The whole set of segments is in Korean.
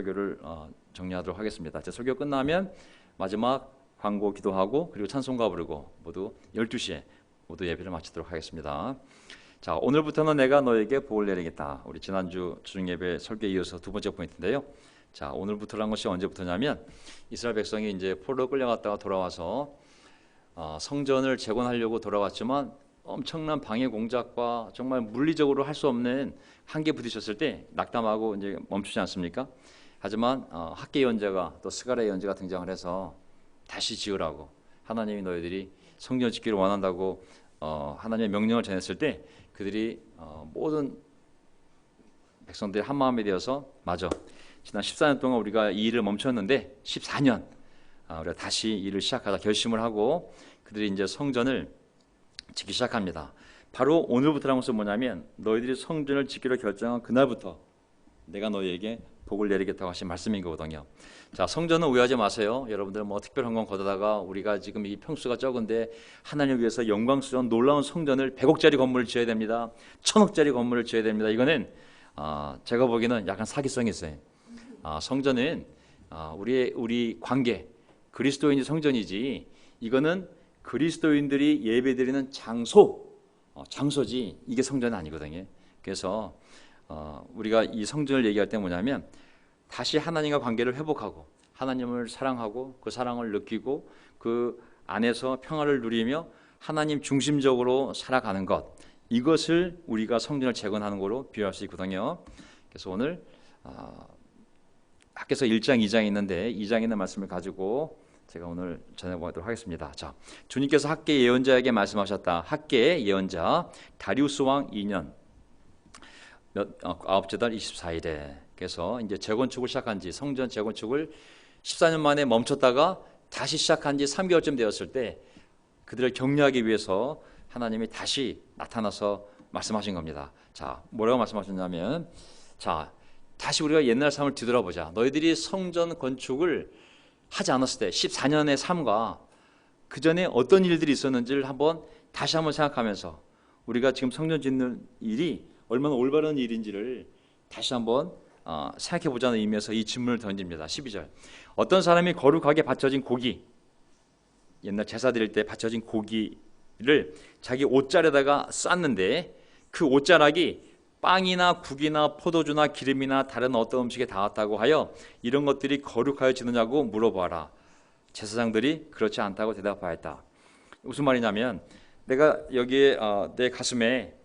설교를 정리하도록 하겠습니다. 제 설교 끝나면 마지막 광고 기도하고 그리고 찬송가 부르고 모두 12시에 모두 예배를 마치도록 하겠습니다. 자, 오늘부터는 내가 너에게 복을 내리겠다. 우리 지난주 주중예배 설교에 이어서 두 번째 포인트인데요. 자, 오늘부터라는 것이 언제부터냐면 이스라엘 백성이 이제 포로로 끌려갔다가 돌아와서 성전을 재건하려고 돌아왔지만 엄청난 방해 공작과 정말 물리적으로 할 수 없는 한계에 부딪혔을 때 낙담하고 이제 멈추지 않습니까? 하지만 학계 예언자가 또 스가랴 예언자가 등장을 해서 다시 지으라고, 하나님이 너희들이 성전 짓기를 원한다고 하나님의 명령을 전했을 때 그들이 모든 백성들이 한 마음이 되어서 맞아, 지난 14년 동안 우리가 이 일을 멈췄는데 14년 우리가 다시 일을 시작하자 결심을 하고 그들이 이제 성전을 짓기 시작합니다. 바로 오늘부터라는 것은 뭐냐면 너희들이 성전을 짓기로 결정한 그날부터 내가 너희에게 복을 내리겠다고 하신 말씀인 거거든요. 자, 성전은 오해하지 마세요. 여러분들 뭐 특별한 건 거다가 우리가 지금 이 평수가 적은데 하나님을 위해서 영광스러운 놀라운 성전을 100억짜리 건물을 지어야 됩니다. 1000억짜리 건물을 지어야 됩니다. 이거는 제가 보기에는 약간 사기성이 있어요. 성전은 우리 관계, 그리스도인이 성전이지 이거는 그리스도인들이 예배드리는 장소지 이게 성전은 아니거든요. 그래서 우리가 이 성전을 얘기할 때 뭐냐면 다시 하나님과 관계를 회복하고 하나님을 사랑하고 그 사랑을 느끼고 그 안에서 평화를 누리며 하나님 중심적으로 살아가는 것, 이것을 우리가 성전을 재건하는 거로 비유할 수 있거든요. 그래서 오늘 학개서 1장 2장이 있는데 2장에 있는 말씀을 가지고 제가 오늘 전해보도록 하겠습니다. 자, 주님께서 학개 예언자에게 말씀하셨다. 학개 예언자 다리우스 왕 2년 아홉째 달 24일에 그래서 이제 재건축을 시작한 지, 성전 재건축을 14년 만에 멈췄다가 다시 시작한 지 3개월쯤 되었을 때 그들을 격려하기 위해서 하나님이 다시 나타나서 말씀하신 겁니다. 자, 뭐라고 말씀하셨냐면, 자, 다시 우리가 옛날 삶을 뒤돌아보자. 너희들이 성전 건축을 하지 않았을 때 14년의 삶과 그 전에 어떤 일들이 있었는지를 다시 한번 생각하면서 우리가 지금 성전 짓는 일이 얼마나 올바른 일인지를 다시 한번 생각해 보자는 의미에서 이 질문을 던집니다. 12절. 어떤 사람이 거룩하게 바쳐진 고기, 옛날 제사 드릴 때 바쳐진 고기를 자기 옷자락에다가 쌌는데 그 옷자락이 빵이나 국이나 포도주나 기름이나 다른 어떤 음식에 닿았다고 하여 이런 것들이 거룩하여지느냐고 물어보아라. 제사장들이 그렇지 않다고 대답하였다. 무슨 말이냐면 내가 여기에 내 가슴에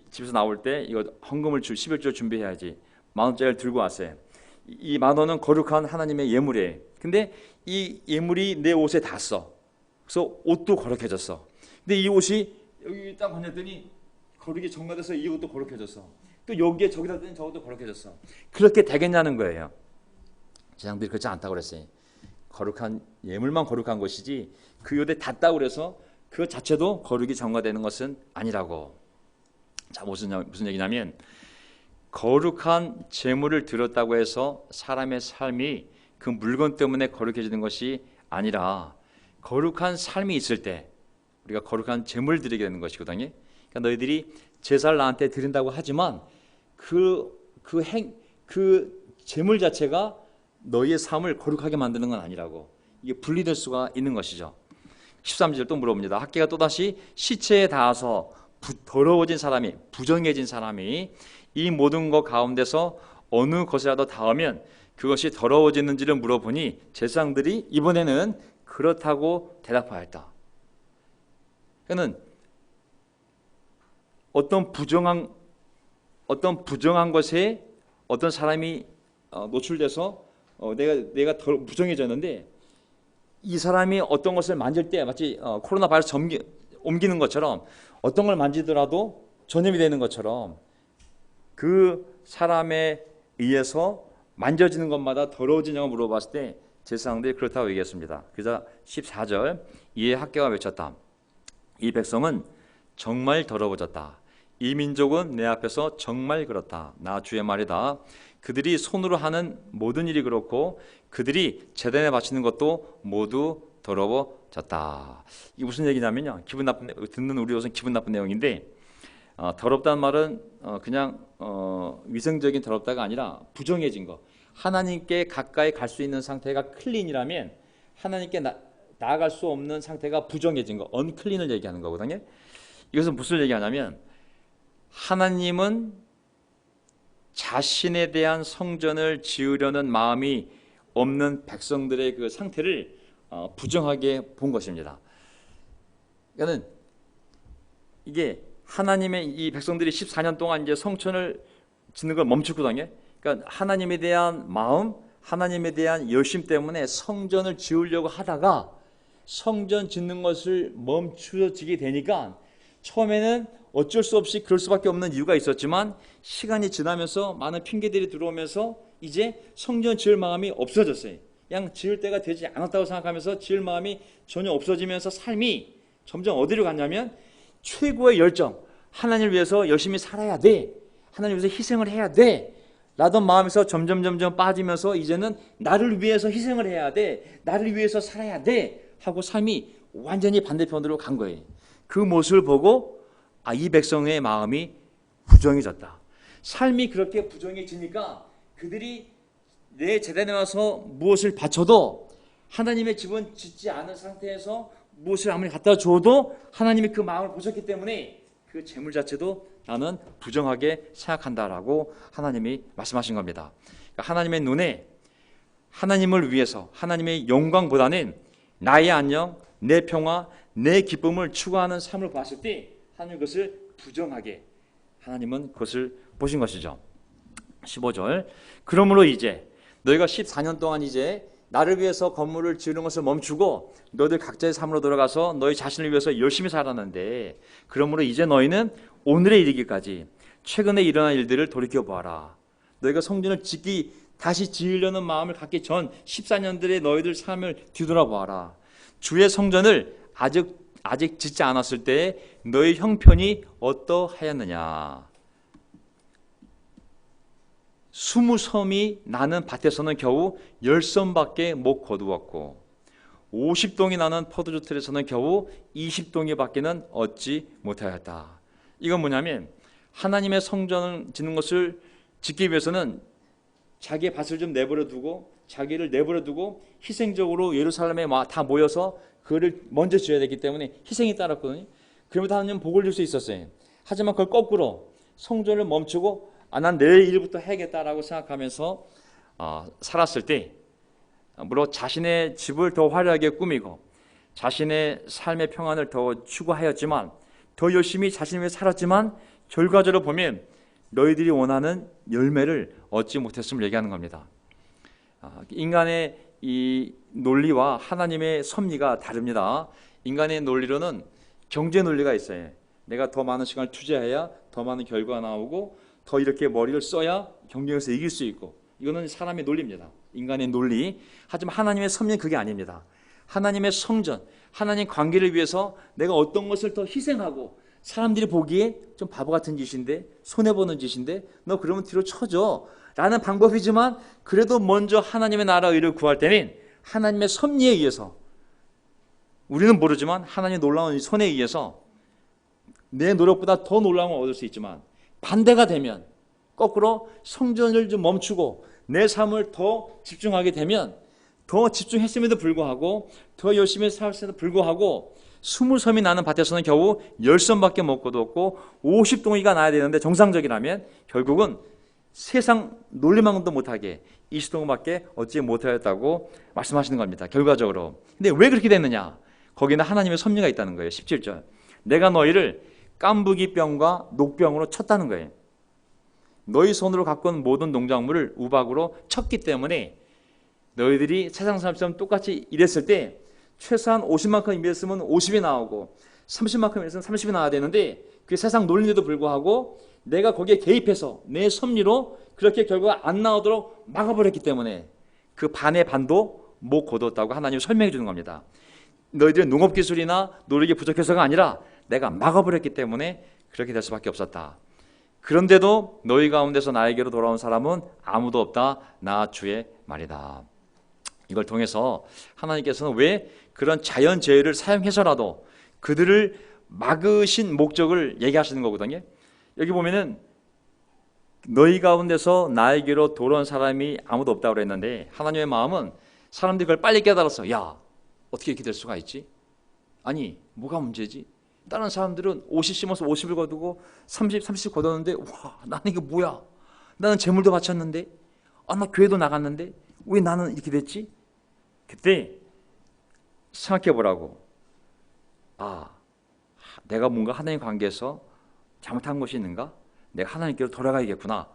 집에서 나올 때 이거 헌금을 11조 준비해야지. 10,000원짜리를 들고 왔어요. 이 10,000원은 거룩한 하나님의 예물이에요. 근데 이 예물이 내 옷에 닿았어. 그래서 옷도 거룩해졌어. 근데 이 옷이 여기 딱 건졌더니 거룩이 정화돼서 이 옷도 거룩해졌어. 또 여기에 저기다 든 저것도 거룩해졌어. 그렇게 되겠냐는 거예요. 제사장들이 그렇지 않다고 그랬어요. 거룩한 예물만 거룩한 것이지 그 옷에 닿다고 그래서 그 자체도 거룩이 정화되는 것은 아니라고. 자, 무슨 얘기냐면 거룩한 제물을 드렸다고 해서 사람의 삶이 그 물건 때문에 거룩해지는 것이 아니라 거룩한 삶이 있을 때 우리가 거룩한 제물을 드리게 되는 것이거든요. 그러니까 너희들이 제사를 나한테 드린다고 하지만 그 제물 자체가 너희의 삶을 거룩하게 만드는 건 아니라고. 이게 분리될 수가 있는 것이죠. 13절 또 물어봅니다. 학개가 또다시 시체에 닿아서 더러워진 사람이, 부정해진 사람이 이 모든 것 가운데서 어느 것이라도 닿으면 그것이 더러워지는지를 물어보니 제사장들이 이번에는 그렇다고 대답하였다. 그러니까 어떤 부정한 것에 어떤 사람이 노출돼서 내가 더 부정해졌는데 이 사람이 어떤 것을 만질 때 마치 코로나 바이러스 옮기는 것처럼 어떤 걸 만지더라도 전염이 되는 것처럼 그 사람에 의해서 만져지는 것마다 더러워지냐고 물어봤을 때 제사장들이 그렇다고 얘기했습니다. 그래서 14절 이에 학개가 외쳤다. 이 백성은 정말 더러워졌다. 이 민족은 내 앞에서 정말 그렇다. 나 주의 말이다. 그들이 손으로 하는 모든 일이 그렇고 그들이 제단에 바치는 것도 모두 더러워졌다. 이게 무슨 얘기냐면요. 기분 나쁜, 듣는 우리로서는 기분 나쁜 내용인데 더럽다는 말은 그냥 위생적인 더럽다가 아니라 부정해진 거. 하나님께 가까이 갈 수 있는 상태가 클린이라면 하나님께 나아갈 수 없는 상태가 부정해진 거, 언클린을 얘기하는 거거든요. 이것은 무슨 얘기하냐면 하나님은 자신에 대한 성전을 지으려는 마음이 없는 백성들의 그 상태를 부정하게 본 것입니다. 그러니까 이게 하나님의 이 백성들이 14년 동안 이제 성전을 짓는 걸 멈추거든요. 그러니까 하나님에 대한 마음, 하나님에 대한 열심 때문에 성전을 지으려고 하다가 성전 짓는 것을 멈추어지게 되니까 처음에는 어쩔 수 없이 그럴 수밖에 없는 이유가 있었지만 시간이 지나면서 많은 핑계들이 들어오면서 이제 성전 지을 마음이 없어졌어요. 그냥 지을 때가 되지 않았다고 생각하면서 지을 마음이 전혀 없어지면서 삶이 점점 어디로 갔냐면 최고의 열정, 하나님을 위해서 열심히 살아야 돼, 하나님을 위해서 희생을 해야 돼 라던 마음에서 점점 빠지면서 이제는 나를 위해서 희생을 해야 돼, 나를 위해서 살아야 돼 하고 삶이 완전히 반대편으로 간 거예요. 그 모습을 보고 이 백성의 마음이 부정해졌다. 삶이 그렇게 부정해지니까 그들이 내 재단에 와서 무엇을 바쳐도 하나님의 집은 짓지 않은 상태에서 무엇을 아무리 갖다 줘도 하나님이 그 마음을 보셨기 때문에 그 재물 자체도 나는 부정하게 생각한다라고 하나님이 말씀하신 겁니다. 그러니까 하나님의 눈에 하나님을 위해서 하나님의 영광보다는 나의 안녕, 내 평화, 내 기쁨을 추구하는 삶을 봤을 때 하나님 그것을 부정하게 하나님은 그것을 보신 것이죠. 15절 그러므로 이제 너희가 14년 동안 이제 나를 위해서 건물을 지으는 것을 멈추고 너희들 각자의 삶으로 돌아가서 너희 자신을 위해서 열심히 살았는데 그러므로 이제 너희는 오늘에 이르기까지 최근에 일어난 일들을 돌이켜보아라. 너희가 성전을 다시 지으려는 마음을 갖기 전 14년들의 너희들 삶을 뒤돌아보아라. 주의 성전을 아직 짓지 않았을 때 너희 형편이 어떠하였느냐. 20섬이 나는 밭에서는 겨우 10섬밖에 못 거두었고 50동이 나는 포도주 틀에서는 겨우 20동이 밖에는 얻지 못하였다. 이건 뭐냐면 하나님의 성전을 짓는 것을 짓기 위해서는 자기의 밭을 좀 내버려 두고 자기를 내버려 두고 희생적으로 예루살렘에 다 모여서 그를 먼저 지어야 되기 때문에 희생이 따랐거든요. 그러면 하나님은 복을 줄 수 있었어요. 하지만 그걸 거꾸로 성전을 멈추고 난 내일 일부터 해야겠다라고 생각하면서 살았을 때 물론 자신의 집을 더 화려하게 꾸미고 자신의 삶의 평안을 더 추구하였지만 더 열심히 자신을 위해 살았지만 결과적으로 보면 너희들이 원하는 열매를 얻지 못했음을 얘기하는 겁니다. 인간의 이 논리와 하나님의 섭리가 다릅니다. 인간의 논리로는 경제 논리가 있어요. 내가 더 많은 시간을 투자해야 더 많은 결과가 나오고 더 이렇게 머리를 써야 경쟁에서 이길 수 있고 이거는 사람의 논리입니다. 인간의 논리. 하지만 하나님의 섭리는 그게 아닙니다. 하나님의 성전, 하나님 관계를 위해서 내가 어떤 것을 더 희생하고 사람들이 보기에 좀 바보 같은 짓인데 손해보는 짓인데 너 그러면 뒤로 쳐줘 라는 방법이지만 그래도 먼저 하나님의 나라 의를 구할 때는 하나님의 섭리에 의해서 우리는 모르지만 하나님의 놀라운 손에 의해서 내 노력보다 더 놀라운 걸 얻을 수 있지만 반대가 되면 거꾸로 성전을 좀 멈추고 내 삶을 더 집중하게 되면 더 집중했음에도 불구하고 더 열심히 살았음에도 불구하고 20섬이 나는 밭에서는 겨우 10섬밖에 못 거두었고 50동이가 나야 되는데 정상적이라면 결국은 세상 논리만도 못하게 20동밖에 얻지 못하였다고 말씀하시는 겁니다. 결과적으로. 근데 왜 그렇게 됐느냐? 거기는 하나님의 섭리가 있다는 거예요. 17절 내가 너희를 깐부기병과 녹병으로 쳤다는 거예요. 너희 손으로 갖고 온 모든 농작물을 우박으로 쳤기 때문에 너희들이 세상 사람처럼 똑같이 일했을 때 최소한 50만큼 일했으면 50이 나오고 30만큼 일했으면 30이 나와야 되는데 그 세상 논리에도 불구하고 내가 거기에 개입해서 내 섭리로 그렇게 결과가 안 나오도록 막아버렸기 때문에 그 반의 반도 못 거뒀다고 하나님이 설명해 주는 겁니다. 너희들의 농업기술이나 노력이 부족해서가 아니라 내가 막아버렸기 때문에 그렇게 될 수밖에 없었다. 그런데도 너희 가운데서 나에게로 돌아온 사람은 아무도 없다. 나 주의 말이다. 이걸 통해서 하나님께서는 왜 그런 자연재해를 사용해서라도 그들을 막으신 목적을 얘기하시는 거거든요. 여기 보면은 너희 가운데서 나에게로 돌아온 사람이 아무도 없다고 그랬는데 하나님의 마음은 사람들이 그걸 빨리 깨달아서 야, 어떻게 이렇게 될 수가 있지? 아니, 뭐가 문제지? 다른 사람들은 50 심어서 50을 거두고 30 거뒀는데 와, 나는 이게 뭐야? 나는 재물도 바쳤는데 나 교회도 나갔는데 왜 나는 이렇게 됐지? 그때 생각해 보라고. 내가 뭔가 하나님 관계에서 잘못한 것이 있는가? 내가 하나님께로 돌아가야겠구나.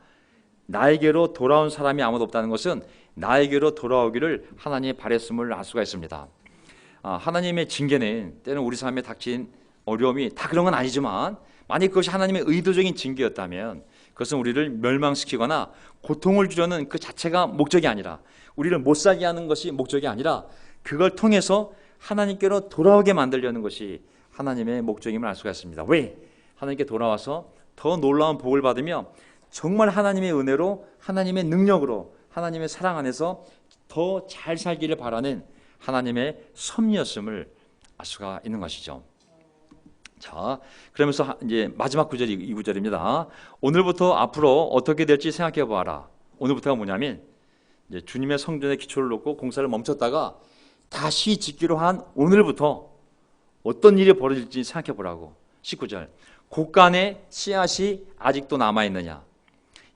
나에게로 돌아온 사람이 아무도 없다는 것은 나에게로 돌아오기를 하나님이 바랬음을 알 수가 있습니다. 하나님의 징계는 때는 우리 삶에 닥친 어려움이 다 그런 건 아니지만 만약 그것이 하나님의 의도적인 징계였다면 그것은 우리를 멸망시키거나 고통을 주려는 그 자체가 목적이 아니라 우리를 못 살게 하는 것이 목적이 아니라 그걸 통해서 하나님께로 돌아오게 만들려는 것이 하나님의 목적임을 알 수가 있습니다. 왜? 하나님께 돌아와서 더 놀라운 복을 받으며 정말 하나님의 은혜로 하나님의 능력으로 하나님의 사랑 안에서 더 잘 살기를 바라는 하나님의 섭리였음을 알 수가 있는 것이죠. 자, 그러면서 이제 마지막 구절이 이 구절입니다. 오늘부터 앞으로 어떻게 될지 생각해 보아라. 오늘부터가 뭐냐면 이제 주님의 성전에 기초를 놓고 공사를 멈췄다가 다시 짓기로 한 오늘부터 어떤 일이 벌어질지 생각해 보라고. 19절. 곳간에 씨앗이 아직도 남아있느냐?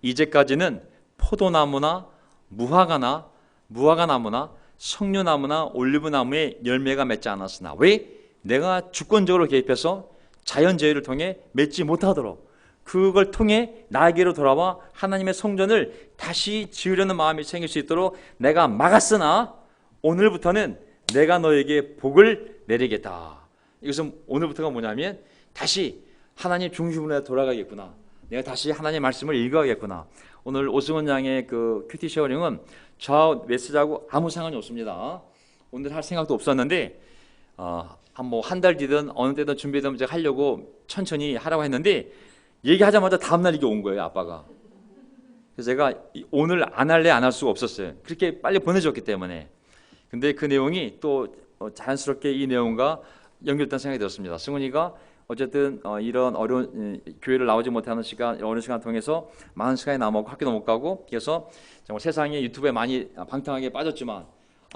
이제까지는 포도나무나 무화과나무나 석류나무나 올리브나무에 열매가 맺지 않았으나 왜? 내가 주권적으로 개입해서 자연재해를 통해 맺지 못하도록 그걸 통해 나에게로 돌아와 하나님의 성전을 다시 지으려는 마음이 생길 수 있도록 내가 막았으나 오늘부터는 내가 너에게 복을 내리겠다. 이것은 오늘부터가 뭐냐면 다시 하나님 중심으로 돌아가겠구나. 내가 다시 하나님의 말씀을 읽어야겠구나. 오늘 오승원 양의 그 큐티 쉐어링은 저 메시지하고 아무 상관이 없습니다. 오늘 할 생각도 없었는데 한 달 뒤든 어느 때든 준비되면 제가 하려고 천천히 하라고 했는데 얘기하자마자 다음날 이게 온 거예요, 아빠가. 그래서 제가 오늘 안 할래 안 할 수가 없었어요. 그렇게 빨리 보내줬기 때문에. 근데 그 내용이 또 자연스럽게 이 내용과 연결된 생각이 들었습니다. 승훈이가 어쨌든 이런 어려운 교회를 나오지 못하는 시간, 어려운 시간 통해서 많은 시간이 남았고 학교도 못 가고 그래서 정말 세상에 유튜브에 많이 방탕하게 빠졌지만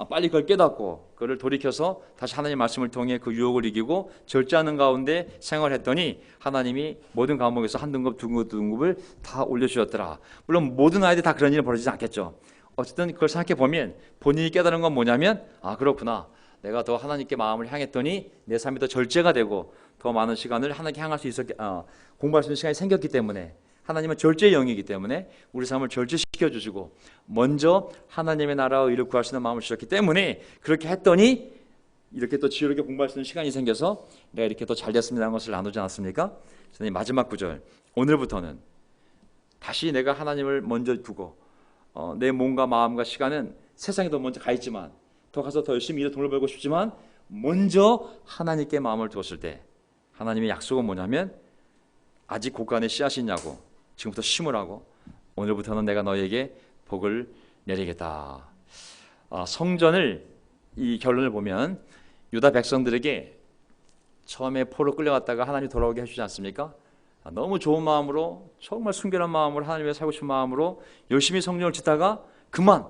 빨리 그걸 깨닫고 그를 돌이켜서 다시 하나님의 말씀을 통해 그 유혹을 이기고 절제하는 가운데 생활했더니 하나님이 모든 과목에서 한 등급, 두 등급을 다 올려주셨더라. 물론 모든 아이들이 다 그런 일은 벌어지지 않겠죠. 어쨌든 그걸 생각해 보면 본인이 깨달은 건 뭐냐면 그렇구나. 내가 더 하나님께 마음을 향했더니 내 삶이 더 절제가 되고 더 많은 시간을 하나님께 향할 수 있었기, 공부할 수 있는 시간이 생겼기 때문에 하나님은 절제의 영이기 때문에 우리 삶을 절제시켜 주시고 먼저 하나님의 나라와 의를 구할 수 있는 마음을 주셨기 때문에 그렇게 했더니 이렇게 또 지혜롭게 공부할 수 있는 시간이 생겨서 내가 이렇게 더 잘 됐습니다는 것을 나누지 않았습니까? 저는 마지막 구절 오늘부터는 다시 내가 하나님을 먼저 두고 내 몸과 마음과 시간은 세상에 더 먼저 가 있지만 더 가서 더 열심히 일해 돈을 벌고 싶지만 먼저 하나님께 마음을 두었을 때 하나님의 약속은 뭐냐면 아직 곳간에 씨앗이 있냐고 지금부터 심으라고 오늘부터는 내가 너에게 복을 내리겠다. 성전을 이 결론을 보면 유다 백성들에게 처음에 포로 끌려갔다가 하나님 돌아오게 해주지 않습니까? 너무 좋은 마음으로 정말 순결한 마음으로 하나님 위해 살고 싶은 마음으로 열심히 성전을 짓다가 그만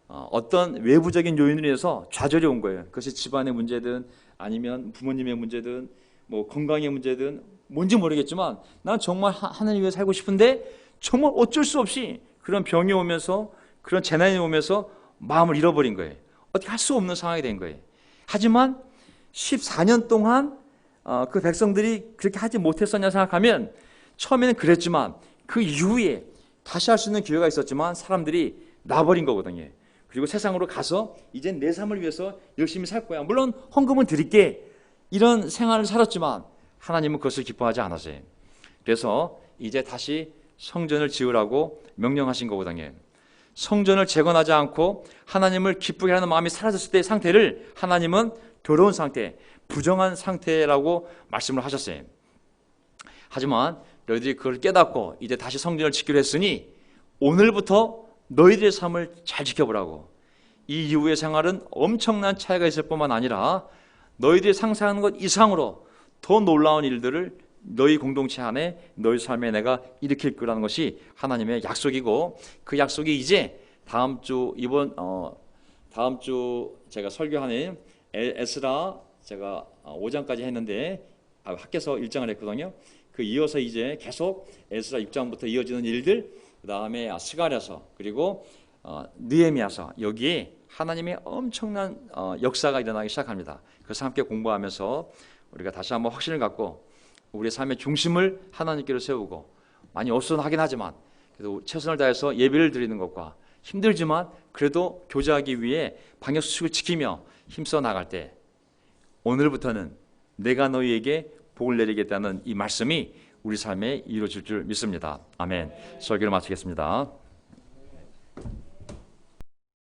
어떤 외부적인 요인으로 인해서 좌절이 온 거예요. 그것이 집안의 문제든 아니면 부모님의 문제든 뭐 건강의 문제든 뭔지 모르겠지만 난 정말 하나님 위해 살고 싶은데 정말 어쩔 수 없이 그런 병이 오면서 그런 재난이 오면서 마음을 잃어버린 거예요. 어떻게 할 수 없는 상황이 된 거예요. 하지만 14년 동안 그 백성들이 그렇게 하지 못했었냐 생각하면 처음에는 그랬지만 그 이후에 다시 할 수 있는 기회가 있었지만 사람들이 놔버린 거거든요. 그리고 세상으로 가서 이제 내 삶을 위해서 열심히 살 거야. 물론 헌금은 드릴게. 이런 생활을 살았지만 하나님은 그것을 기뻐하지 않았어요. 그래서 이제 다시 성전을 지으라고 명령하신 거거든요. 성전을 재건하지 않고 하나님을 기쁘게 하는 마음이 사라졌을 때의 상태를 하나님은 더러운 상태, 부정한 상태라고 말씀을 하셨어요. 하지만 너희들이 그걸 깨닫고 이제 다시 성전을 짓기로 했으니 오늘부터 너희들의 삶을 잘 지켜보라고. 이 이후의 생활은 엄청난 차이가 있을 뿐만 아니라 너희들이 상상하는 것 이상으로 더 놀라운 일들을 너희 공동체 안에 너희 삶에 내가 일으킬 거라는 것이 하나님의 약속이고, 그 약속이 이제 다음 주 제가 설교하는 에스라 제가 5장까지 했는데 학교에서 1장을 했거든요. 그 이어서 이제 계속 에스라 6장부터 이어지는 일들, 그 다음에 스가랴서, 그리고 느헤미야서, 여기에 하나님의 엄청난 역사가 일어나기 시작합니다. 그래서 함께 공부하면서 우리가 다시 한번 확신을 갖고 우리의 삶의 중심을 하나님께로 세우고, 많이 어수선하긴 하지만 그래도 최선을 다해서 예배를 드리는 것과, 힘들지만 그래도 교제하기 위해 방역수칙을 지키며 힘써 나갈 때, 오늘부터는 내가 너희에게 복을 내리겠다는 이 말씀이 우리 삶에 이루어질 줄 믿습니다. 아멘. 설교를 마치겠습니다.